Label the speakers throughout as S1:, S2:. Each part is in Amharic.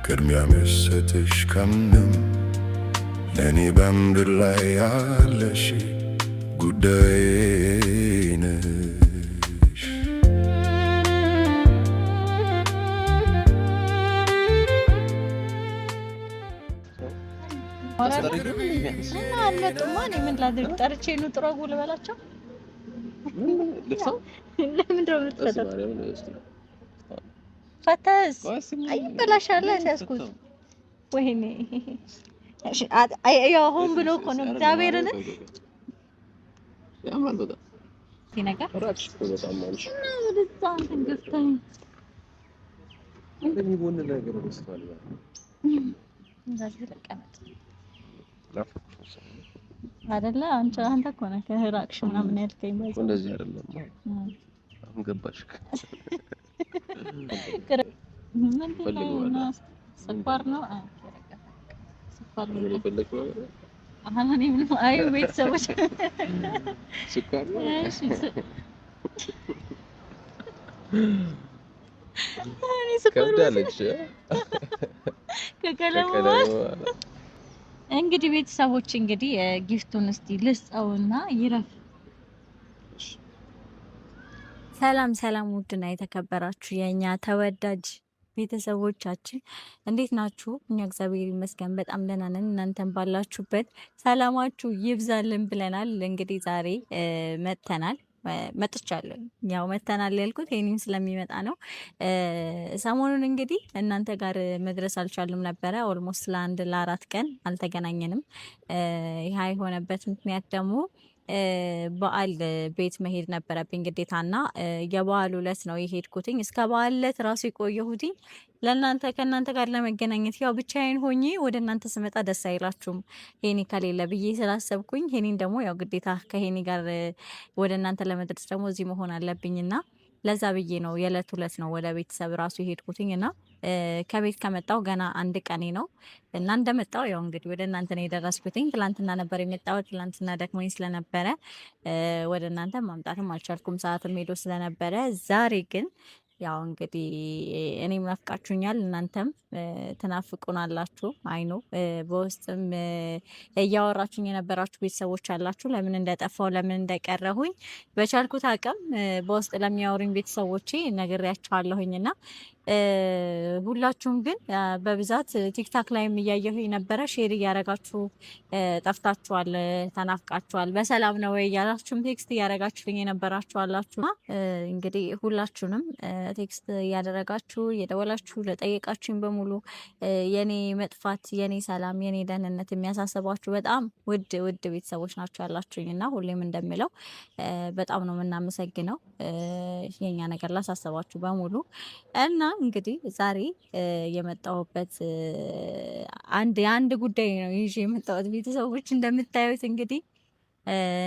S1: ቅድሚያ መስጠትሽ ከምንም ለእኔ በምድር ላይ ያለሽ ጉዳዬ ነሽ።
S2: እና አልመጡማ። እኔ ምን ላድርግ? ጠርቼ ነው ጥረጉ ልበላቸው። ለምንድን ነው የምትፈታው? ፈታስ አይበላሻል ያስያዝኩት። ወይኔ ያው ሆን ብሎ እኮ ነው እግዚአብሔርን ነገር አይደለ? አንተ እኮ ነህ ከራቅሽ ምናምን ያልከኝ ማለት
S3: እንደዚህ አይደለም። አሁን ገባሽ?
S2: ስኳር ነው። ስኳር ነው
S3: የፈለግሽው?
S2: አሁን እኔ ምን አይ ቤተሰቦች
S3: ስኳር ነው።
S2: እሺ እኔ ስኳር
S3: ከብዳለች
S2: ከቀለሙ እንግዲህ ቤተሰቦች እንግዲህ ጊፍቱን እስቲ ልስጠውና ይረፍ። ሰላም ሰላም፣ ውድና የተከበራችሁ የኛ ተወዳጅ ቤተሰቦቻችን እንዴት ናችሁ? እኛ እግዚአብሔር ይመስገን በጣም ደህና ነን። እናንተም ባላችሁበት ሰላማችሁ ይብዛልን ብለናል። እንግዲህ ዛሬ መጥቻለሁ። ያው መተናል ያልኩት ይሄንን ስለሚመጣ ነው። ሰሞኑን እንግዲህ እናንተ ጋር መድረስ አልቻልም ነበረ። ኦልሞስት ለ4 ቀን አልተገናኘንም። ይሄ የሆነበት ምክንያት ደግሞ በዓል ቤት መሄድ ነበረብኝ ግዴታና የበዓሉ ዕለት ነው የሄድኩትኝ። እስከ በዓል ዕለት ራሱ የቆየሁትኝ ከእናንተ ጋር ለመገናኘት። ያው ብቻዬን ሆኜ ወደ እናንተ ስመጣ ደስ አይላችሁም ሄኒ ከሌለ ብዬ ስላሰብኩኝ፣ ሄኒን ደግሞ ያው ግዴታ ከሄኒ ጋር ወደ እናንተ ለመድረስ ደግሞ እዚህ መሆን አለብኝና ለዛ ብዬ ነው የዕለት ሁለት ነው ወደ ቤተሰብ ራሱ የሄድኩትኝ እና ከቤት ከመጣው ገና 1 ቀኔ ነው እና እንደመጣው ያው እንግዲህ ወደ እናንተ ነው የደረስኩትኝ። ትላንትና ነበር የመጣው። ትላንትና ደክሞኝ ስለነበረ ወደ እናንተ ማምጣትም አልቻልኩም፣ ሰዓትም ሄዶ ስለነበረ። ዛሬ ግን ያው እንግዲህ እኔም ናፍቃችሁኛል፣ እናንተም ትናፍቁናላችሁ። አይኖ በውስጥም እያወራችሁኝ የነበራችሁ ቤተሰቦች አላችሁ፣ ለምን እንደጠፋው ለምን እንደቀረሁኝ በቻልኩት አቅም በውስጥ ለሚያወሩኝ ቤተሰቦቼ ነግሬያቸዋለሁኝና ሁላችሁም ግን በብዛት ቲክታክ ላይም እያየሁኝ ነበረ። ሼር እያረጋችሁ ጠፍታችኋል፣ ተናፍቃችኋል፣ በሰላም ነው ወይ እያላችሁም ቴክስት እያረጋችሁልኝ የነበራችሁ አላችሁ። እንግዲህ ሁላችሁንም ቴክስት እያደረጋችሁ እየደወላችሁ ለጠየቃችሁኝ በሙሉ የኔ መጥፋት፣ የኔ ሰላም፣ የኔ ደህንነት የሚያሳስባችሁ በጣም ውድ ቤተሰቦች ናቸው ያላችሁኝ እና ሁሌም እንደምለው በጣም ነው የምናመሰግነው የኛ ነገር ላሳሰባችሁ በሙሉ እና እንግዲህ ዛሬ የመጣሁበት አንድ ጉዳይ ነው ይዤ የመጣሁት። ቤተሰቦች እንደምታዩት እንግዲህ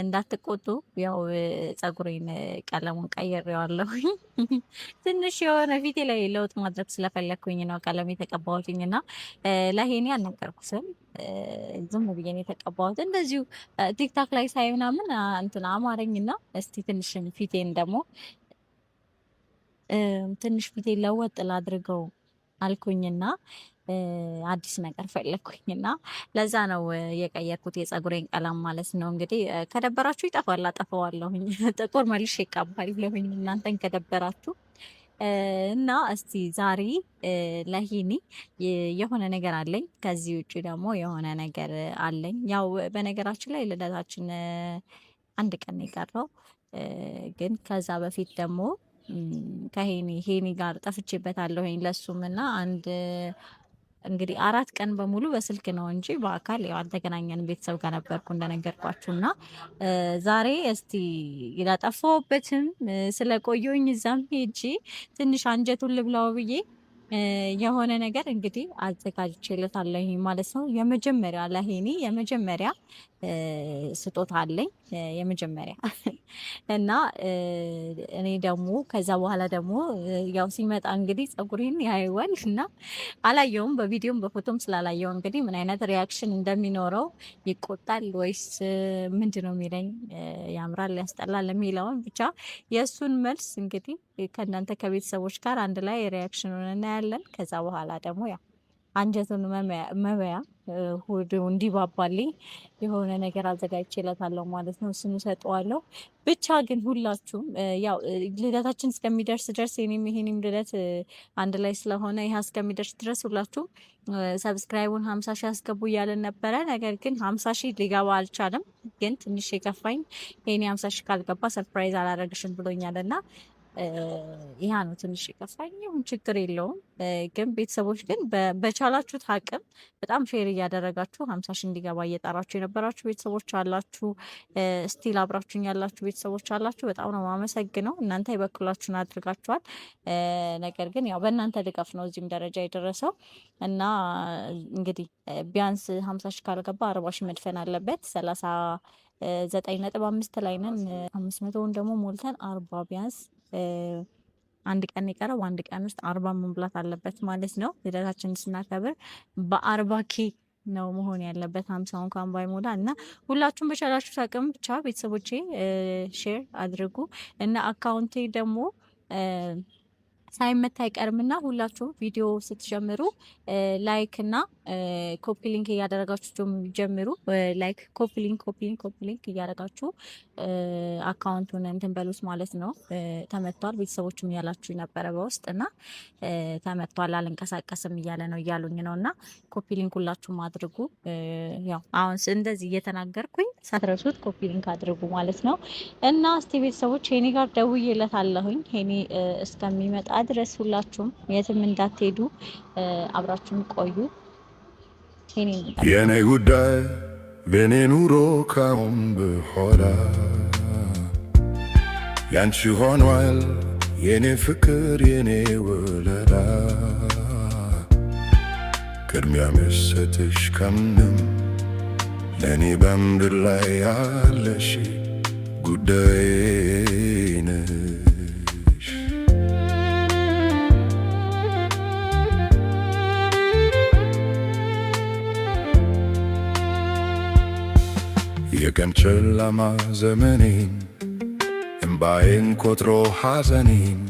S2: እንዳትቆጡ፣ ያው ጸጉሬን ቀለሙን ቀይሬዋለሁኝ። ትንሽ የሆነ ፊቴ ላይ ለውጥ ማድረግ ስለፈለግኩኝ ነው ቀለም የተቀባሁትኝ እና ለሄኔ አልነገርኩትም። ዝም ብዬ ነው የተቀባሁት። እንደዚሁ ቲክታክ ላይ ሳይ ምናምን እንትን አማረኝና እስቲ ትንሽ ፊቴን ደግሞ ትንሽ ፊቴ ለወጥ ላድርገው አልኩኝና አዲስ ነገር ፈለግኩኝና ለዛ ነው የቀየርኩት የጸጉሬን ቀለም ማለት ነው። እንግዲህ ከደበራችሁ ይጠፋል፣ አጠፋዋለሁኝ፣ ጥቁር መልሼ እቀባለሁኝ እናንተን ከደበራችሁ። እና እስቲ ዛሬ ለሄኒ የሆነ ነገር አለኝ፣ ከዚህ ውጭ ደግሞ የሆነ ነገር አለኝ። ያው በነገራችን ላይ ልደታችን 1 ቀን የቀረው ግን ከዛ በፊት ደግሞ ከሄኒ ጋር ጠፍቼበታለሁኝ ለሱም እና እንግዲህ 4 ቀን በሙሉ በስልክ ነው እንጂ በአካል ያው አልተገናኘንም። ቤተሰብ ጋር ነበርኩ እንደነገርኳችሁና ዛሬ እስቲ ላጠፋሁበትም ስለቆየሁኝ እዛም ሄጄ ትንሽ አንጀቱን ልብላው ብዬ የሆነ ነገር እንግዲህ አዘጋጅቼለታለሁ ማለት ነው። የመጀመሪያ ለሄኒ የመጀመሪያ ስጦታ አለኝ የመጀመሪያ እና እኔ ደግሞ ከዛ በኋላ ደግሞ ያው ሲመጣ እንግዲህ ጸጉሬን ያይዋል እና አላየውም፣ በቪዲዮም በፎቶም ስላላየው እንግዲህ ምን አይነት ሪያክሽን እንደሚኖረው ይቆጣል ወይስ ምንድነው የሚለኝ ያምራል ያስጠላል የሚለውን ብቻ የእሱን መልስ እንግዲህ ከእናንተ ከቤተሰቦች ጋር አንድ ላይ ሪያክሽኑን እናያለን። ከዛ በኋላ ደግሞ ያው አንጀቱን መበያ ሆዱ እንዲባባልኝ የሆነ ነገር አዘጋጅቼለታለሁ ማለት ነው። እሱን እሰጠዋለሁ። ብቻ ግን ሁላችሁም ያው ልደታችን እስከሚደርስ ድረስ የኔም ልደት አንድ ላይ ስለሆነ ይሄ እስከሚደርስ ድረስ ሁላችሁም ሰብስክራይቡን 50 ሺህ አስገቡ እያለን ነበረ። ነገር ግን 50 ሺህ ሊገባ አልቻለም። ግን ትንሽ የከፋኝ የኔ 50 ሺህ ካልገባ ሰርፕራይዝ አላደረግሽም ብሎኛልና ይሄ ነው ትንሽ የከፋኝ። ችግር የለውም። ግን ቤተሰቦች ግን በቻላችሁት አቅም በጣም ሼር እያደረጋችሁ 50 ሺህ እንዲገባ እየጠራችሁ የነበራችሁ ቤተሰቦች አላችሁ። ስቲል አብራችሁኝ ያላችሁ ቤተሰቦች አላችሁ። በጣም ነው የማመሰግነው። እናንተ የበኩላችሁን አድርጋችኋል። ነገር ግን ያው በእናንተ ድጋፍ ነው እዚህም ደረጃ የደረሰው እና እንግዲህ ቢያንስ 50 ሺህ ካልገባ 40 ሺህ መድፈን አለበት። 39.5 ላይ ነን። 500ውን ደግሞ ሞልተን 40 ቢያንስ አንድ ቀን የቀረው አንድ ቀን ውስጥ 40 መሙላት አለበት ማለት ነው። ልደታችንን ስናከብር በ40K ነው መሆን ያለበት 50 እንኳን ባይሞላ እና ሁላችሁም በቻላችሁ አቅም ብቻ ቤተሰቦቼ ሼር አድርጉ እና አካውንቴ ደግሞ ሳይመታ አይቀርምና ሁላችሁም ቪዲዮ ስትጀምሩ ላይክ እና ኮፒ ሊንክ እያደረጋችሁ ጀምሩ። ላይክ ኮፒ ሊንክ እያደረጋችሁ አካውንቱን እንትን በሉት ማለት ነው። ተመቷል። ቤተሰቦችም ያላችሁ ነበረ በውስጥ እና ተመቷል አልንቀሳቀስም እያለ ነው እያሉኝ ነው እና ኮፒ ሊንክ ሁላችሁም አድርጉ። ያው አሁን እንደዚህ እየተናገርኩኝ ሳትረሱት ኮፒ ሊንክ አድርጉ ማለት ነው እና እስቲ ቤተሰቦች ሄኒ ጋር ደውዬለታለሁኝ ሄኒ እስከሚመጣ ድረስ ሁላችሁም የትም እንዳትሄዱ አብራችሁን ቆዩ።
S1: የኔ ጉዳይ በኔ ኑሮ ካሁን በኋላ ያንቺ ሆኗል የኔ ፍቅር የኔ ወለላ ቅድሚያ መስጠትሽ ከምንም ለኔ በምድር ላይ ያለሽ ጉዳይ ነሽ። የቀን ጨለማ ዘመኔን እምባዬን ቆጥሮ ሐዘኔን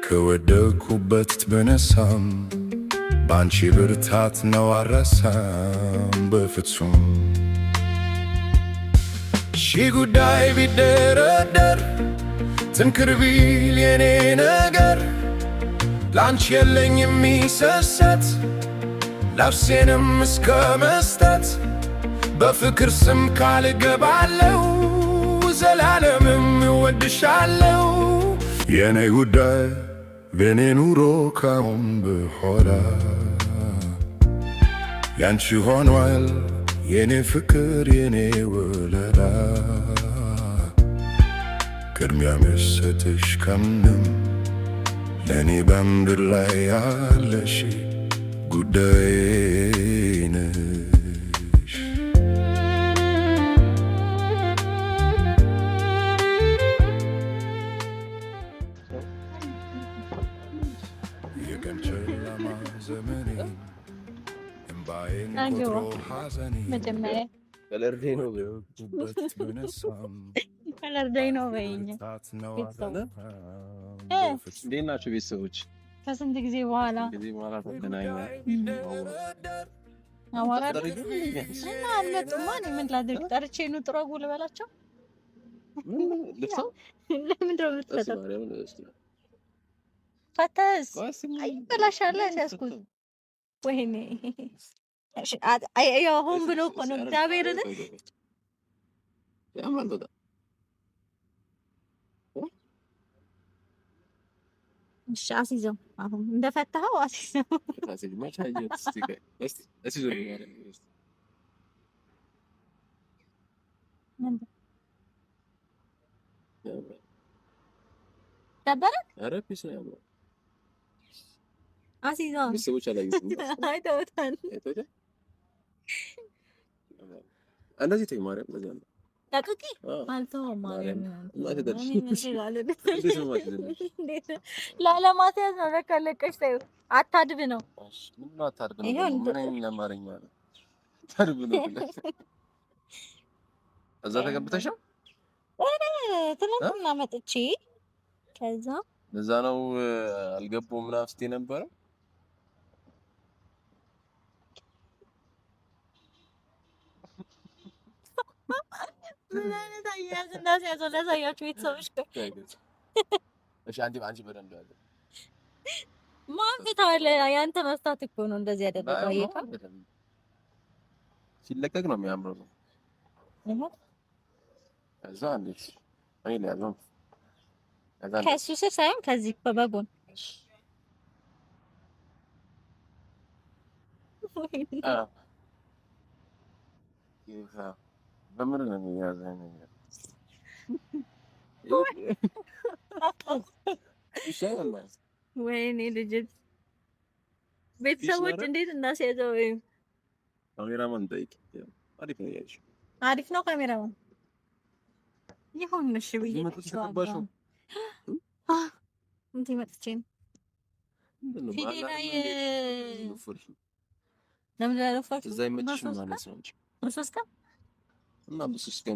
S1: ከወደቅኩበት ብነሳም ባንቺ ብርታት ነው አልረሳም በፍጹም። ሺህ ጉዳይ ቢደረደር ትንክር ቢል የኔ ነገር ላንቺ የለኝ የሚሰሰት ነፍሴንም እስከ መስጠት በፍቅር ስም ቃል እገባለሁ ዘላለምም እወድሻለሁ። የኔ ጉዳይ በኔ ኑሮ ካሁን በኋላ ያንቺ ሆኗል የኔ ፍቅር የኔ ወለላ ቅድሚያ መስጠትሽ ከምንም ለኔ በምድር ላይ ያለሽ ጉዳይ ነሽ።
S2: መጀመሪያ
S3: ከለር ዴይ ነው
S2: በይኝ።
S3: እንዴት ናቸው ቤተሰቦች?
S2: ከስንት ጊዜ በኋላ
S3: ተገናኘን።
S2: አማራ እና አልመጡማ። እኔ ምን ላድርግ? ጠርቼ ነው ጥሩ አጉል በላቸው። ለምንድን ነው የምትፈታው? ፈታስ አይበላሻል ያስኩት ወይኔ ያው ሆን ብሎ እኮ ነው እግዚአብሔርን እሺ አስይዘው አሁን እንደፈታኸው አስይዘው ደበረ አስይዘው
S3: ቤተሰቦች አላየሁትም።
S2: አይተውታል።
S3: እንደዚህ ተይ ማርያም ለዚያ ነው
S2: ታቅቂ አልተውም ማርያም ላለማስያዝ ነው። ለካ ለቀሽ ታዩ አታድብ ነው።
S3: ምን ነው አታድብ ነው? ምን አማርኛ ነው አታድብ ነው? እዛ ተገብተሻል?
S2: ትናንትና መጥቼ ከዛ
S3: ለዛ ነው አልገባሁም ምናምን ስትይ ነበረ።
S2: ምን አይነት አያያዝ እንዳስያዘው ላሳያችሁ ቤተሰቦች።
S3: እሺ አንቺ በደንብ ያለ
S2: ማንፈታለ ያንተ መፍታት እኮ ነው እንደዚህ ያደረገው። አየካ
S3: ሲለቀቅ ነው የሚያምረው ነው። ከዛ እንዴት እኔ ያለው
S2: ከሱ ስር ሳይሆን ከዚህ በጎን
S3: በምን ነው የሚያዘኝ ነገር
S2: ወይኔ ልጅት ቤተሰቦች እንዴት እንዳስያዘው ወይ
S3: ካሜራማን ጠይቅ።
S2: አሪፍ ነው ካሜራማን ይሁን። እሺ ብዬ እንዴ መጥቼ ፊቴ ላይ ለምን ላረፋችሁ
S3: እዛ ይመችሽ ማለት ነው እንጂ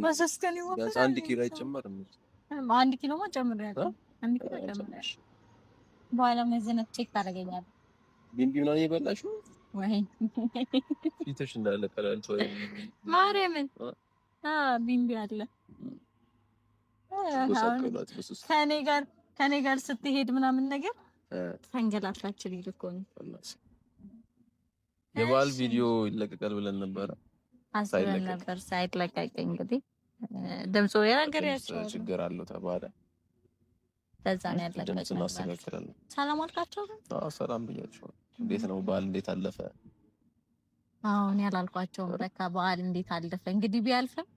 S2: በሶስት ቀን
S3: ይወጣ 1 ኪሎ አይጨመርም።
S2: 1 ኪሎ ጨምሬያለሁ። 1 ኪሎ ጨምሬያለሁ። በኋላ መዘነት ቼክ ታደርገኛለህ።
S3: ቢንቢ ምናምን የበላሽው
S2: ወይ
S3: ፊትሽ እንዳለ ቀላልቶ
S2: ማርያምን ቢንቢ አለ ከኔ ጋር ስትሄድ ምናምን ነገር ተንገላታችን ይልኮኝ
S3: የባል ቪዲዮ ይለቀቃል ብለን ነበር
S2: ሳይለቀቅ እንግዲህ ድምፁ የነገር ያለው
S3: ችግር አለው ተባለ።
S2: ለዛ ነው ያለቀቀው።
S3: ድምፅ ማስተካከል
S2: ሰላም አልካቸው?
S3: አዎ ሰላም ብያቸው። እንዴት ነው በዓል እንዴት አለፈ?
S2: አሁን ያላልኳቸው በቃ በዓል እንዴት አለፈ እንግዲህ ቢያልፍም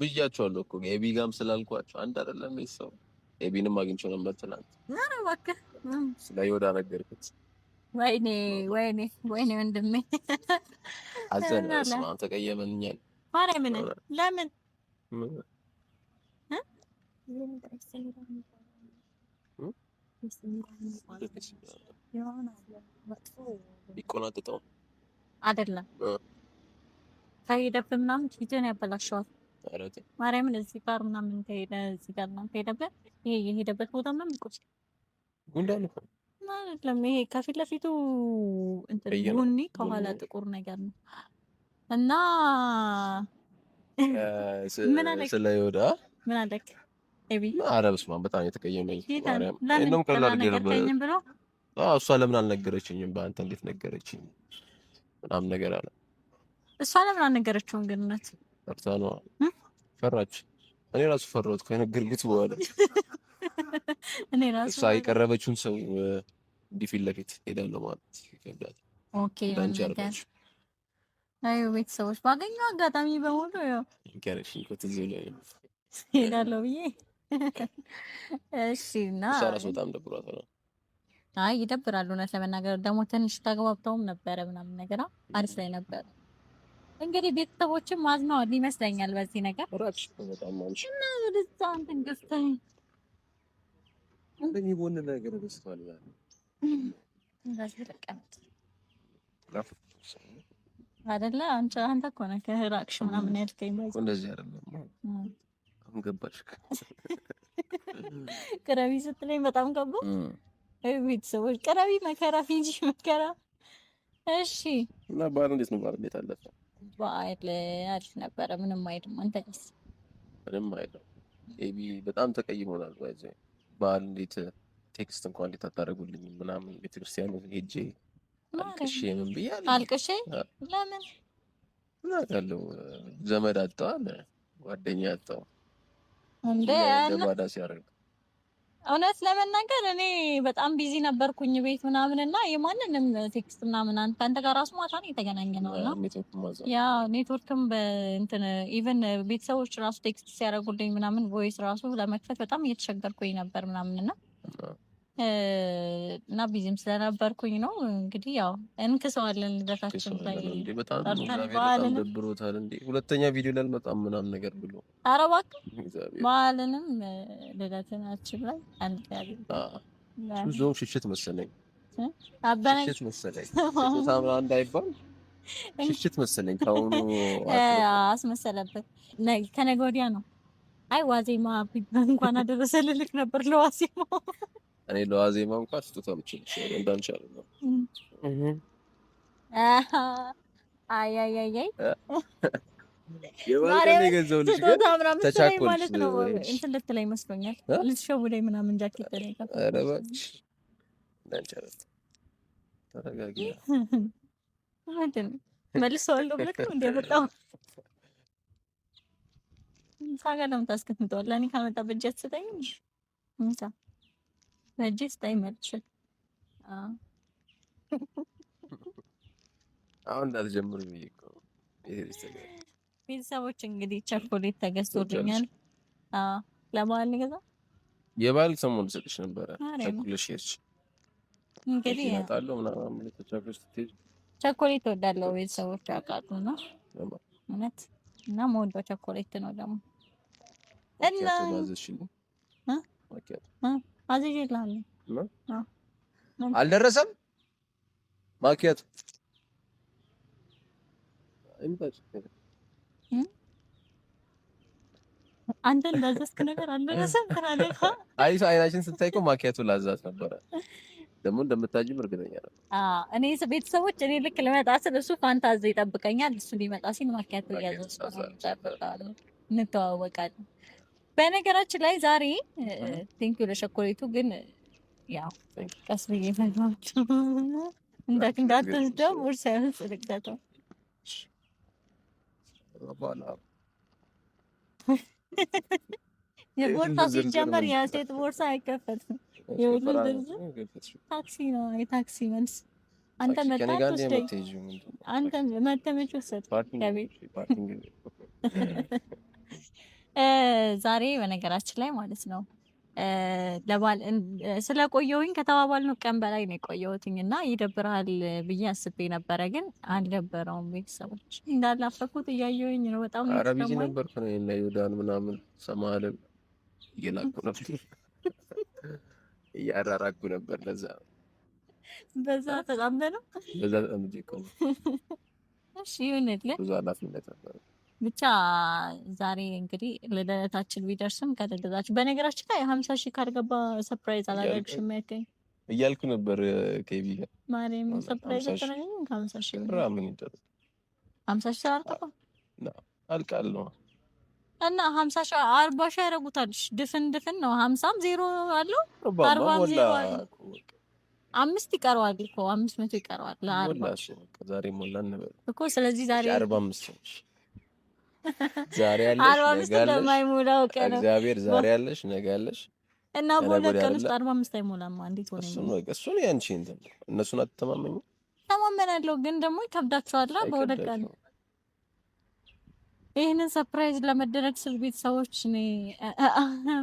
S3: ብያቸዋለሁ እኮ ኤቢ ጋም ስላልኳቸው አንድ አይደለም ሰው ኤቢንም አግኝቼው ነበር ትናንት።
S2: ኧረ እባክህ
S3: ስለ ይወዳ ነገርኩት።
S2: ወይኔ ወንድሜ
S3: አዘነ። ስማ ተቀየመኛል።
S2: ማርያምን ለምን
S3: ይቆናጥጠው
S2: አይደለም ከሄደብህ ምናምን ፊትህን ያበላሸዋል። ማርያምን እዚህ ጋር ምናምን ከሄደ እዚህ ጋር ምናምን ከሄደብህ ይሄ የሄደበት ቦታ ምናምን ይቆጭ
S3: ጉንዳን እኮ
S2: አይደለም። ይሄ ከፊት ለፊቱ እንትን ቡኒ ከኋላ ጥቁር ነገር ነው እና ምን አለክ?
S3: ስለ ይወዳ
S2: ምን አለክ? ኤቢ
S3: አረብስ ማን በጣም የተቀየመኝ ማርያም እንደውም ቀላል ነገር እሷ ለምን አልነገረችኝም? በአንተ እንዴት ነገረችኝ? ምናምን ነገር አለ።
S2: እሷ ለምን አልነገረችውም? ግን እውነት
S3: ፈርታ ነው ፈራች። እኔ ራሱ ፈራሁት ከነገርኩት በኋላ
S2: እኔ ራሱ
S3: እሷ የቀረበችውን ሰው ዲፊት ለፊት ሄዳለሁ ማለት ይከብዳል።
S2: ኦኬ አይ ቤተሰቦች ባገኘው አጋጣሚ በሙሉ ያው
S3: ይከረሽኝ ከትዝ ላይ
S2: ሄዳለሁ ብዬ እሺ እና
S3: ራሱ በጣም ደብሯታል።
S2: አይ ይደብራል። እውነት ለመናገር ደግሞ ትንሽ ተግባብተውም ነበረ ምናምን ነገር አሪፍ ላይ ነበር። እንግዲህ ቤተሰቦችም ማዝነዋል ይመስለኛል በዚህ ነገር
S3: ራች በጣም ማንሽ
S2: እና ወደዛ እንትን ገዝተኝ
S3: እንደዚህ ቦን ነገር ገዝቷል ማለት
S2: እንደዚህ ተቀምጥ አይደለ? አንተ እኮ ነህ ከራቅሽ ምናምን ያልከኝ ማለት
S3: እንደዚህ አይደለም። አሁን ገባሽ
S2: ቅረቢ ስትለኝ በጣም ገባሁ። ቤተሰቦች ቅረቢ መከራ ፊንጂ መከራ። እሺ
S3: እና በዓል እንዴት ነው? በዓል እንዴት አለፈ?
S2: በዓል አሪፍ ነበረ። ምንም አይልም። አንተስ?
S3: ምንም አይልም። ኤቢ በጣም ተቀይሞናል። ባይዘ በዓል እንዴት ቴክስት እንኳን እንዴት አታደርጉልኝ ምናምን ቤተክርስቲያን ሄጄ አልቅሼ ምን ብያለሁ?
S2: አልቅሼ ለምን
S3: እናውቃለሁ። ዘመድ አጣው ጓደኛ አጣው
S2: እንዴ
S3: ለባዳ ሲያደርግ
S2: እውነት ለመናገር እኔ በጣም ቢዚ ነበርኩኝ ቤት ምናምን እና የማንንም ቴክስት ምናምን አንተ ጋር ራሱ ማታ ነው የተገናኘነው እና ያ ኔትወርክም በእንትን ኢቭን ቤተሰቦች ራሱ ቴክስት ሲያደርጉልኝ ምናምን ቮይስ ራሱ ለመክፈት በጣም እየተቸገርኩኝ ነበር ምናምን እና ቢዚም ስለነበርኩኝ ነው እንግዲህ ያው እንክሰዋለን ልደታችን ላይ
S3: በጣም ደብሮታል እንዴ ሁለተኛ ቪዲዮ ላይ አልመጣም ምናምን ነገር ብሎ
S2: ኧረ እባክህ በዓልንም ልደታችን ላይ አንድ ያለ
S3: ሱዞ ሽሽት መሰለኝ ሽሽት መሰለኝ ታምራ እንዳይባል ሽሽት መሰለኝ ካሁኑ
S2: አስመሰለበት ከነገ ወዲያ ነው። አይ ዋዜማ እንኳን አደረሰ ልልክ ነበር ለዋዜማ
S3: እኔ ለዋዜማ እንኳን ስጦታ ምችልሽ እንዳንቻለ ነው።
S2: አይ
S3: የባልቀን የገዛሁልሽ ግን ተቻኮልሽ
S2: ማለት ነው። እንትን ልትለኝ መስሎኛል። ልትሸውደኝ ምናምን ጃኬት ላይ ከፈ
S3: ኧረ እባክሽ እንዳንጨረስ ተረጋጊ።
S2: ምንድን ነው መልሰዋለሁ ብለህ ነው እንደመጣው ሳጋ ለምን ታስቀምጠዋለህ? እኔ ካመጣ በእጅ አትሰጠኝም? እንታ በእጅ ስጠኝ መልሽ።
S3: አሁን እንዳትጀምሩ ብዬሽ እኮ
S2: ቤተሰቦች እንግዲህ ቸኮሌት ተገዝቶልኛል። ለበዓል ገዛ
S3: የበዓል ሰሞን ልሰጥሽ ነበረ ቸኮሌት ሄድሽ
S2: እንግዲህ
S3: እመጣለሁ ምናምን ተቻኩለሽ ስትሄጂ
S2: ቸኮሌት እወዳለሁ። ቤተሰቦች ያውቃሉ እና እውነት እና የምወደው ቸኮሌት ነው ደግሞ እና አዝዤልሃለሁ።
S3: አልደረሰም ማኪያት
S2: አንተ እንዳዘዝክ ነገር አልደረሰም ትላለህ።
S3: አይ አይናችን ስታይ እኮ ማኪያቱ ላዛት ነበረ። ደግሞ እንደምታጅም እርግጠኛ ነኝ።
S2: እኔ ቤተሰቦች እኔ ልክ ልመጣ ስል እሱ ፋንታዚ ይጠብቀኛል። እሱ ሊመጣ ሲል ማኪያቱ እያዘዝኩ ነው። እንተዋወቃለን። በነገራችን ላይ ዛሬ ቴንኪው ለቸኮሌቱ ግን ያው ቀስ ብዬ ፈጋችሁ እንዳትወስደው ቦርሳ ውስጥ ልክተተው። የቦርሳ ሲጀመር የሴት ቦርሳ አይከፈትም። ታክሲ ነው የታክሲ መልስ። አንተ መጣህ ወስደኝ። አንተ መተመች ወሰድ ከቤት ዛሬ በነገራችን ላይ ማለት ነው ለባል ስለቆየሁኝ ከተባባልነው ቀን በላይ ነው የቆየሁትኝ እና ይደብራል ብዬ አስቤ ነበረ፣ ግን አልደበረውም። ቤተሰቦች እንዳላፈኩት እያየሁኝ ነው። በጣም ነው
S3: አረቢጂ ነበርኩ ነው እና ይሁዳን ምናምን ሰማለም እየላኩ ነበር እያራራኩ ነበር። ለዛ
S2: በዛ ተጣምደ ነው
S3: በዛ ተጣምደ እኮ
S2: እሺ ይሁንልህ።
S3: ብዙ ኃላፊነት ነበር።
S2: ብቻ ዛሬ እንግዲህ ልደታችን ቢደርስም ከልደታችን በነገራችን ላይ 50,000 ካልገባ ሰርፕራይዝ አላደርግሽም ያልከኝ
S3: እያልኩ ነበር። ኬቢ
S2: ማርያም ሰርፕራይዝ አደረገኝ። 50,000 ብር
S3: ምን ይደረግ
S2: 50,000 አልቀባ
S3: አልቃለሁ
S2: እና 50,000 40,000 ያደርጉታል። ድፍን ነው 50ም ዜሮ አለው 40ም ዜሮ አለው። 5 ይቀረዋል እኮ 500 ይቀረዋል ለ40
S3: ዛሬ ሞላ እንበል
S2: እኮ። ስለዚህ ዛሬ
S3: 45 ዛሬ ያለሽ ነገ ያለሽ እግዚአብሔር ዛሬ ያለሽ ነገ ያለሽ
S2: እና በሁለት ቀን ውስጥ 45 አይሞላም። እንዴት ሆነ?
S3: እሱ ነው ያንቺ እንትን እነሱን አትተማመኙ።
S2: ተማመናለሁ፣ ግን ደግሞ ይከብዳቸዋል። በሁለት ቀን ይሄንን ሰርፕራይዝ ለመደረግ ስል ቤተሰቦች እኔ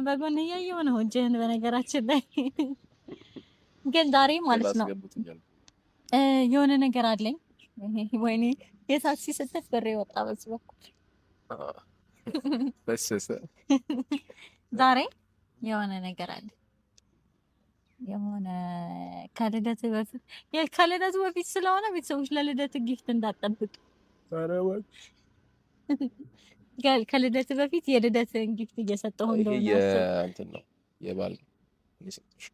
S2: በጎን እያየሁ ነው እጅህን። በነገራችን ላይ ግን ዛሬ ማለት ነው የሆነ ነገር አለኝ። ወይኔ የታክሲ ስትል ብሬ ወጣ በዚህ በኩል
S3: በሰሰ
S2: ዛሬ የሆነ ነገር አለ። የሆነ ከልደት በፊት ስለሆነ ቤተሰቦች ለልደት ጊፍት እንዳትጠብቅ። ከልደት በፊት የልደትን ጊፍት እየሰጠሁ እንደሆነ
S3: እንትን ነው የባል እየሰጠሽ።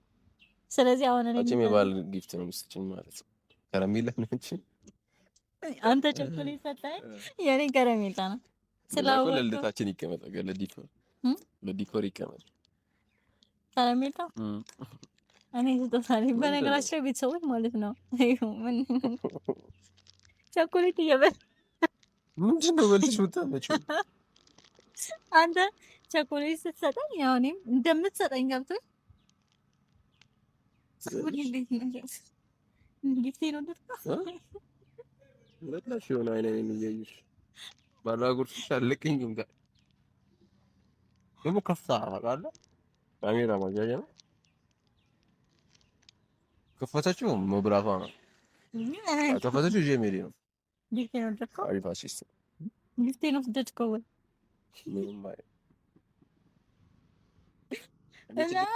S2: ስለዚህ አሁን እኔ
S3: የባል ጊፍት ነው የምትሰጪኝ ማለት ነው። ከረሜላ ነው እንጂ
S2: አንተ ቸኮሌት ሰጠኸኝ፣ የኔ ከረሜላ ነው።
S3: ስላወቀ ለልደታችን ይቀመጥ፣ ለዲኮር ይቀመጥ
S2: ከረሜላ። እኔ ተጣጣሪ በነገራችን ላይ ቤተሰቦች ማለት ነው ምን ቸኮሌት እየበል
S3: ምንድን ነው በልሽ የምታመጪው?
S2: አንተ ቸኮሌት ስትሰጠኝ ያው እኔም እንደምትሰጠኝ ገብቶኝ ጊፍቴ ነው
S3: ለላሽ የሆነ አይኔን እያየሽ ባላጉርሽ አለቅኝም ጋር ደግሞ ከፍታ አቃለ ካሜራ ማጃጃ ነው ከፈተችው መብራቷ ነው ከፈተችው ጀሜሪ ነው
S2: ጊፍቴ ነው ደርኮ
S3: አሪፍ አሲስት
S2: ጊፍቴ ነው ደርኮ
S3: ምንም ማይ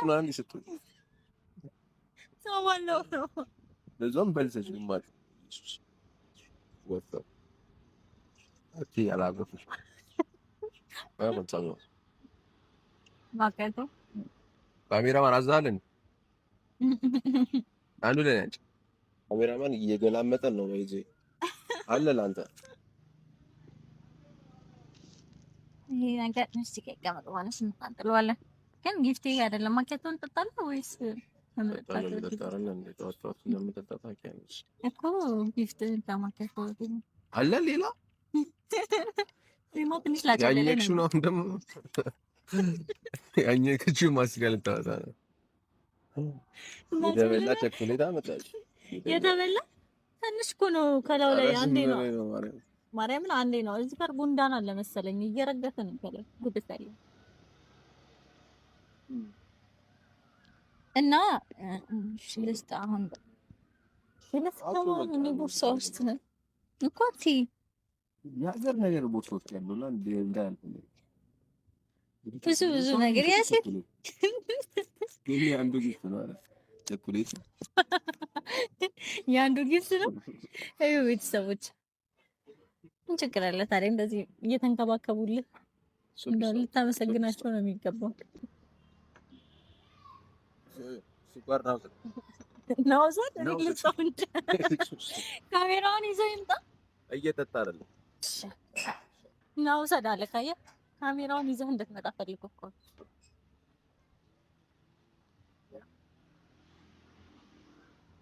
S3: ለምን ይሰጡ
S2: ሰዋለው ነው
S3: ለዞም በልሰች ማለት ወጣ አቲ አላገፈሽ አባንታው
S2: ማከቶ
S3: ካሜራማን አዛለን አንዱ ላይ አንቺ ካሜራማን እየገላመጠን ነው። በይዜ አለ ላንተ
S2: ይሄ ነገር እስቲ ከቀመጥ ማለት እንጣጥለዋለን። ግን ጊፍቴ አይደለም ማኪያቶን እንጠጣለን ወይስ እኮ ጊፍት በማኪያቶ
S3: አለ ሌላ
S2: ሪሞት ትንሽ ላጨለለ
S3: ነው ደግሞ ያኘክሽው ማስጋል ተዋታ ነው የተበላ ቸኮሌት አመጣች። የተበላ
S2: ትንሽ እኮ ነው ከላው ላይ አንዴ ነው ማርያምን አንዴ ነው። እዚህ ጋር ጉንዳን አለ መሰለኝ እየረገፈ ነው ከላይ ጉድፍ ያለ እና ሽልስት አሁን ሽልስት ነው ቦርሳ ውስጥ ነው እኮ
S3: የሀገር ነገር ቦርሳ ውስጥ ያለውና እንዳያልፍ
S2: ብዙ ነገር ያሴት
S3: አንዱ ጊፍት ነው አለ ቸኮሌት
S2: የአንዱ ጊፍት ነው። አይ ቤተሰቦች ምን ችግር አለ ታዲያ? እንደዚህ እየተንከባከቡልህ እንደው ልታመሰግናቸው ነው የሚገባው። ካሜራውን ይዘው ይምጣ።
S3: እየጠጣ አይደለም
S2: ነው ሰዳለ ካየ ካሜራውን ይዘህ እንድትመጣ ፈልጎ እኮ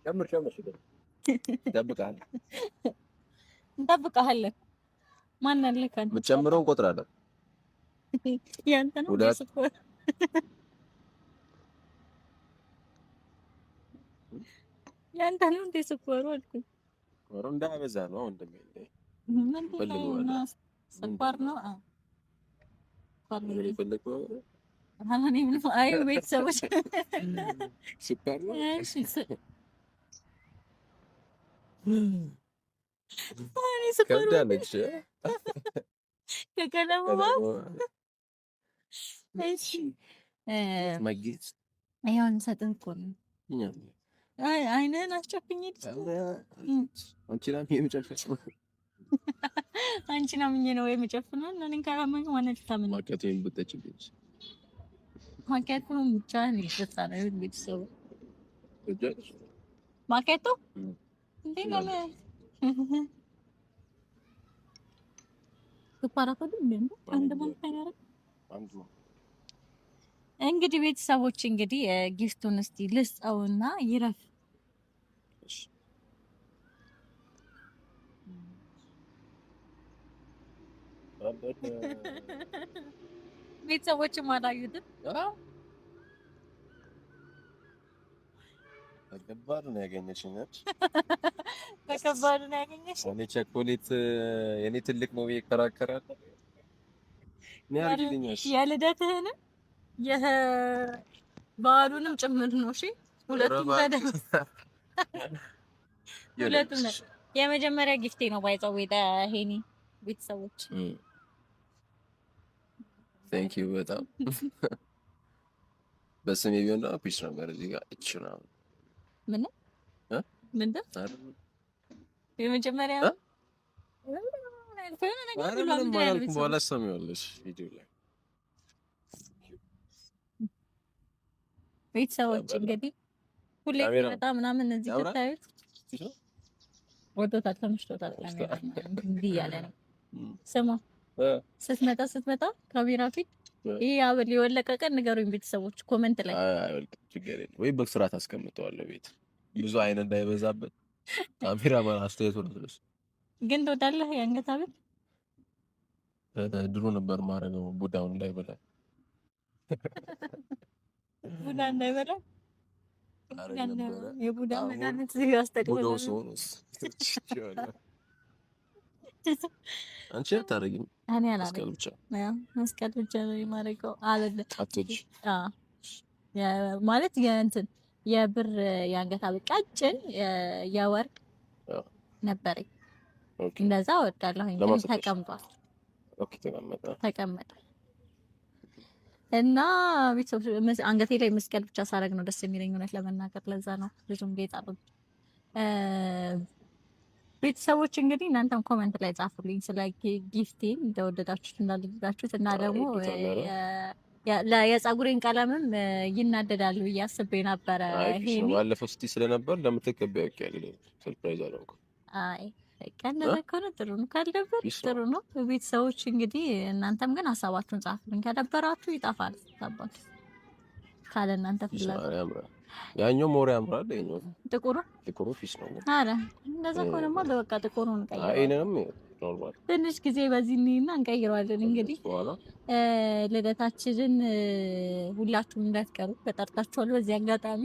S3: ጨምር
S2: እንጠብቅሃለን። ማን አለ ካንተ
S3: የምትጨምረውን እንቆጥራለን።
S2: ያንተ ነው ስኳር ያንተ ነው እንደ ስኳሩ አልኩኝ።
S3: ወሮ እንዳያበዛ ነው እንደሚል
S2: ስኳር ነው። አይ ቤተሰቦች
S3: ስኳር ነው። ከብዳለች
S2: ከቀለሙ
S3: ማግኘት
S2: አይሆን ሰጥን እኮ ነው። አይነን አስጨፍኝ አንቺ ናምኜ ነው የምጨፍነው። እኔን ካላመንክ ማንን ልታምን?
S3: ማርኬቱን ብትጭልኝ
S2: ማርኬቱን ብቻ ነው ይፈታል። ቤተሰቡ ማርኬቱ እንዴ ነው እንግዲህ ቤተሰቦች እንግዲህ ጊፍቱን እስቲ ልስጠውና ይረፍ። ቤተሰቦችም አላዩትም።
S3: በከባዱ ነው ያገኘሽኝ።
S2: በከባዱ ነው ያገኘሽኝ።
S3: እኔ ቸኮሌት የኔ ትልቅ ነው ይከራከራል። እኔ አርግልኛሽ
S2: የልደትህን የበዓሉንም ጭምር ነው። እሺ ሁለቱም ተደምሮ ሁለቱም ነው። የመጀመሪያ ጊፍቴ ነው ባይዘው ሄኒ ቤተሰቦች
S3: ቴንክ ዩ በጣም በስሜ ቢሆን ነው ፒስ ነበር እዚህ ጋር እቺና
S2: ምንድን የመጀመሪያ
S3: በኋላ ሰሚዋለሽ ቪዲዮ ላይ
S2: ቤተሰቦች እንግዲህ ሁሌ በጣም ምናምን እዚህ ብታዩት ወዶታል፣ ተመችቶታል። እንዲህ እያለ ነው። ስማ ስትመጣ ካሜራ ፊት ይሄ አበል የወለቀ ቀን ንገሩኝ ቤተሰቦች ኮሜንት ላይ።
S3: ችግር የለም ወይ በስርዓት አስቀምጠዋለሁ ቤት ብዙ አይነት እንዳይበዛበት ካሜራማን አስተያየቱ ነው። ስለዚህ
S2: ግን ትወዳለህ የአንገት ሐብል?
S3: ድሮ ነበር ማረገው ቡዳውን እንዳይበላ
S2: ቡዳ እንዳይበላ የቡዳ መድኃኒት እዚህ አስተደውሎ
S3: አንቺ አታረጊም?
S2: እኔ አላረግም። መስቀል ብቻ ነው የማረገው። አይደለም ማለት የእንትን የብር የአንገት ሐብል ቀጭን የወርቅ ነበረኝ። እንደዛ እወዳለሁኝ። ተቀምጧል። ተቀመጠ እና ቤተሰቦች አንገቴ ላይ መስቀል ብቻ ሳረግ ነው ደስ የሚለኝ እውነት ለመናገር። ለዛ ነው ብዙም ጌጥ አድርጌ። ቤተሰቦች እንግዲህ እናንተም ኮሜንት ላይ ጻፉልኝ ስለ ጊፍቴ እንደወደዳችሁት እንዳልወደዳችሁት እና ደግሞ የፀጉሬን ቀለምም ይናደዳሉ ብዬ አስቤ ነበረ።
S3: ባለፈው ስትይ ስለነበር ለምትቀበያው ያለ ሰርፕራይዝ አደረኩ።
S2: አይ ቀነዘ ከሆነ ጥሩ ነው፣ ካልደበር ጥሩ ነው። ቤተሰቦች እንግዲህ እናንተም ግን ሀሳባችሁን ጻፉልኝ። ከደበራችሁ ይጠፋል ታባቱ ካለ እናንተ ፍላጎት።
S3: ያኛው ሞር ያምራል። ያኛው ጥቁሩ ፊስ ነው።
S2: አረ እንደዛ ከሆነማ በቃ ጥቁሩን ቀይረው።
S3: አይነንም ኖርማል
S2: ትንሽ ጊዜ በዚህ እና እንቀይረዋለን። እንግዲህ ልደታችንን ሁላችሁም እንዳትቀሩ ተጠርታችኋል በዚህ አጋጣሚ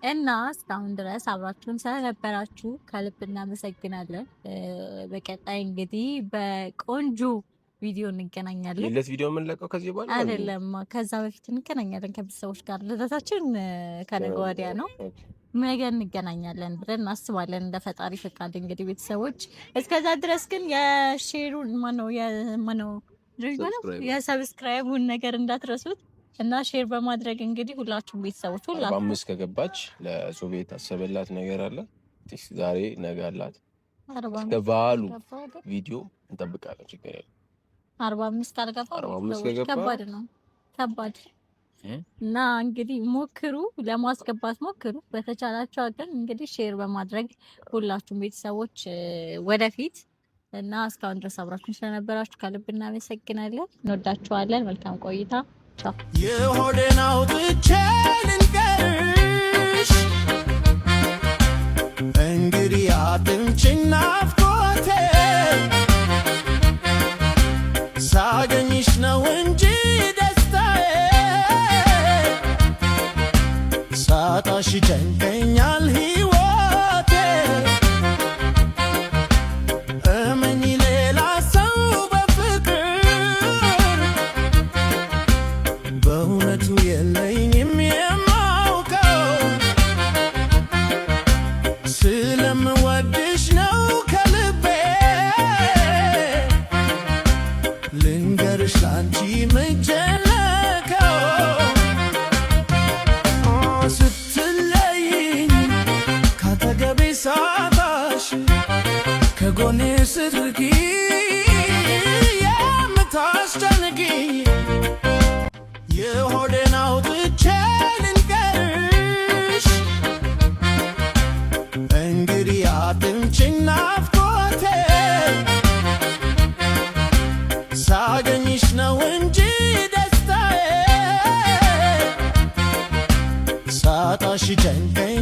S2: እና እስካሁን ድረስ አብራችሁን ስለነበራችሁ ከልብ እናመሰግናለን። በቀጣይ እንግዲህ በቆንጆ ቪዲዮ እንገናኛለን።
S3: ለዚህ ቪዲዮ የምንለቀው ከዚህ በኋላ
S2: አይደለም፣ ከዛ በፊት እንገናኛለን ከቤተሰቦች ጋር። ልደታችን ከነገ ወዲያ ነው። ነገ እንገናኛለን ብለን እናስባለን እንደ ፈጣሪ ፈቃድ። እንግዲህ ቤተሰቦች እስከዛ ድረስ ግን የሼሩን የሰብስክራይቡን ነገር እንዳትረሱት እና ሼር በማድረግ እንግዲህ ሁላችሁም ቤተሰቦች
S3: 45 ከገባች ለሶቪየት አሰበላት ነገር አለ። ዛሬ ነገ አላት። እስከ በዓሉ ቪዲዮ እንጠብቃለን። ችግር የለም።
S2: 45 አልገባ ከባድ ነው፣ ከባድ እና እንግዲህ ሞክሩ፣ ለማስገባት ሞክሩ በተቻላችሁ አቅም። እንግዲህ ሼር በማድረግ ሁላችሁም ቤተሰቦች ወደፊት እና እስካሁን ድረስ አብራችሁን ስለነበራችሁ ከልብ እናመሰግናለን። እንወዳችኋለን። መልካም ቆይታ። ቻው።
S4: የሆዴን አውጥቼ ልንገርሽ እንግዲህ አትምጪኝ ናፍቆቴ ሳገኝሽ ነው እንጂ ደስታዬ ሳጣሽ ጨንቀኛል ሕይወቴ እመኚ ሌላ ሰው በፍቅር በእውነቱ የለኝም የማውቀው ስለምወድሽ ነው ከልቤ ልንገርሽ ላንቺ ምጀነቀው ስትለይኝ ካጠገቤ ሳጣሽ ከጎኔ ስትርቂ የምታስጨንቂኝ የሆዴን አውጥቼ ልንገርሽ እንግዲህ አትምጪኝ ናፍቆቴ ሳገኝሽ ነው እንጂ ደስታዬ ሳጣሽ ጨንቀኝ